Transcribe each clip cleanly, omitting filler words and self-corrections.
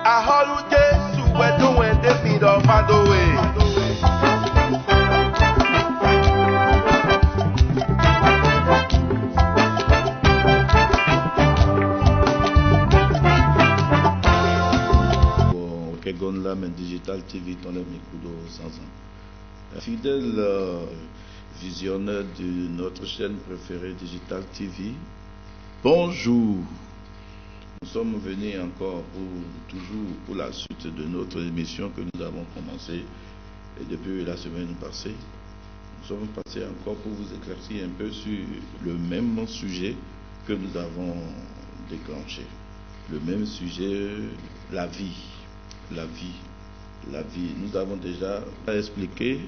Aholu Jesu wedo when David of Madowe. Kegonlam Digital TV dans le Mikudo Sansan. Fidèle visionneur de notre chaîne préférée Digital TV, bonjour. Nous sommes venus encore toujours pour la suite de notre émission que nous avons commencée et depuis la semaine passée. Nous sommes passés encore pour vous éclaircir un peu sur le même sujet que nous avons déclenché. Le même sujet, la vie. La vie. Nous avons déjà expliqué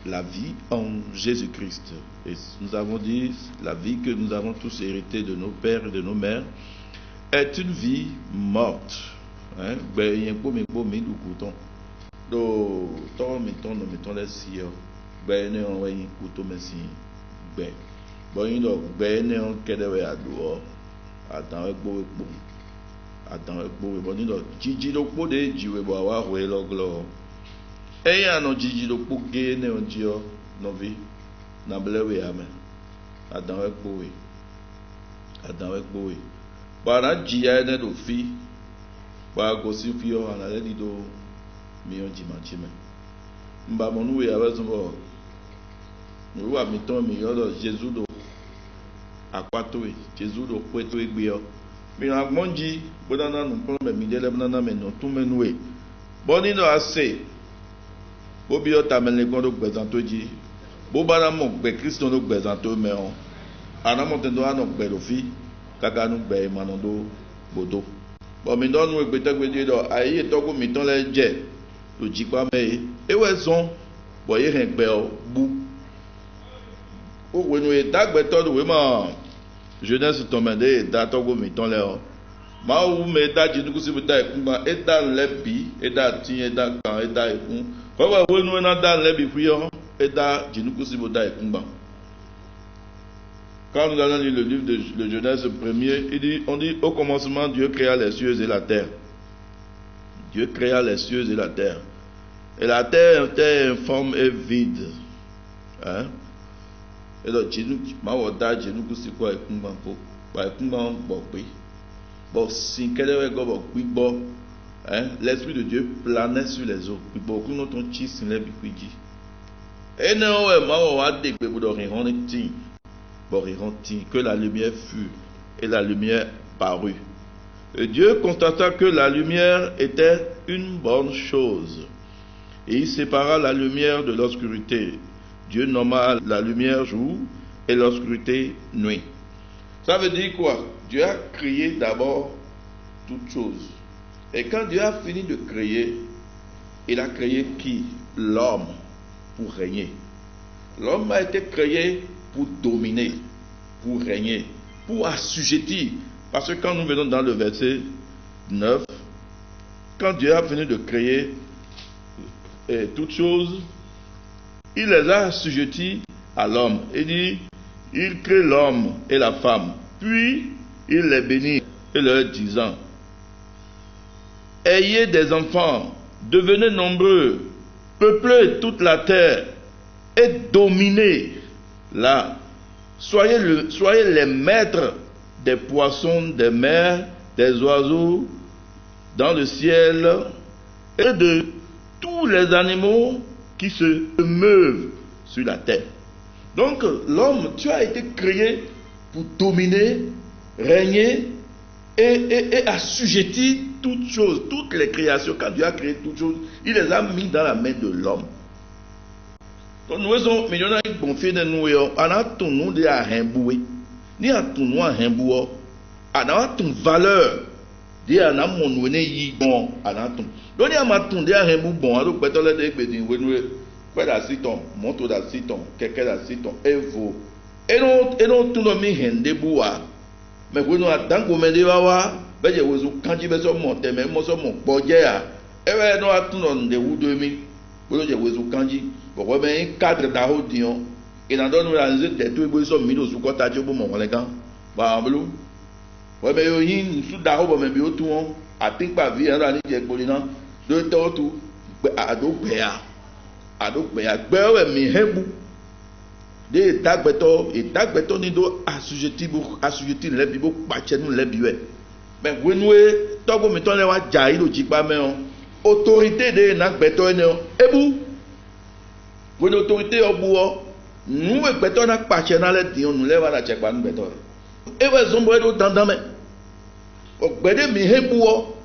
la vie en Jésus-Christ. Et nous avons dit la vie que nous avons tous héritée de nos pères et de nos mères est une vie morte. Attends, Gigi do po de jiwe bo awa hwe loglo. Eya no Gigi do po ge ne onjio no vi na blewe ame. Attends we. Ba na jiya ne do fi. Ba go si fi o ana le di do mi on jima chime. Mba monu we aba zumbo. Ni wa mi ton mi yo do Jesus do akwato we. Jesus do kweto egbe yo. Mais en Monji, Bonana nous prenons mes midèles, Bonana mais non tout menoué. Bonino assez. Bobio tamel les gondos présento dit. Bobana mon be Christ nous présento mais on. Ana montendo ano belofi, kaka nous be manondo bodo. Bon mais non nous peut-être que dire aïe to ko mi ton les je. To ji kwa me e we son. Boye ren pe o bu. O we no e dagbe to do we ma. Jeunesse tomende dato go miton leo ma ou me da jinuku si buta ekunba eda lebi eda tin eda kan eda ekun ko wa wo nu na da lebi fuyo eda jinuku si buta ekunba. Quand nous allons lire le livre de Genèse premier, on dit au commencement Dieu créa les cieux et la terre. Dieu créa les cieux et la terre. Et la terre était informe et vide. Hein? Et donc, l'Esprit de Dieu planait sur les eaux. Que la lumière fut et la lumière parut. Et Dieu constata que la lumière était une bonne chose. Et il sépara la lumière de l'obscurité. Dieu nomma la lumière jour et l'obscurité nuit. Ça veut dire quoi? Dieu a créé d'abord toutes choses. Et quand Dieu a fini de créer, il a créé qui? L'homme pour régner. L'homme a été créé pour dominer, pour régner, pour assujettir. Parce que quand nous venons dans le verset 9, quand Dieu a fini de créer toutes choses, il les a assujettis à l'homme. Il dit, il crée l'homme et la femme. Puis, il les bénit et leur disant, ayez des enfants, devenez nombreux, peuplez toute la terre et dominez-la. Soyez les maîtres des poissons des mers, des oiseaux dans le ciel et de tous les animaux qui se meuvent sur la terre. Donc l'homme, tu as été créé pour dominer, régner et assujettir toutes choses, toutes les créations. Quand Dieu a créé toutes choses, il les a mis dans la main de l'homme. Donc nous sommes millionnaires qui confient de nous et on a tout nous de à rembouer. Ni à tout nous à rembouer. On a toute valeur. Di à n'a mon noué y bon à n'a tout. Donc il y a ma tout de à rembouer bon. Alors peut-être les deux bédins quoi d'assiton, monto d'assiton, quelqu'un d'assiton, evo. Et non tout le monde hende boua. Mais vous nous attendez comme des wawa. Ben je vous quand je vais sur mon thème, moi sur mon projet. Et ben nous attendons de vous 2000. Vous je vous quand je Pourquoi bien cadre d'arro dion et dans nous la des tout besoin mino sous quoi t'as dit bon mon les gars bah bleu Ouais, mais yo yin sous d'arbre mais bio tout on a think pas vie dans ni je gbolina de to tout ado gbea gbe mi hebu de dagbeto ni do assujetti le bibo pache nu le biwe mais wenwe togo mi ton le wa ja ilo jipa me on autorité de na gbeto ene on ebu woni autorité obu o nu gbeto na pache na le di on nu le wa la chepa nu gbeto e we zombo e do dandan me o gbede mi hebu o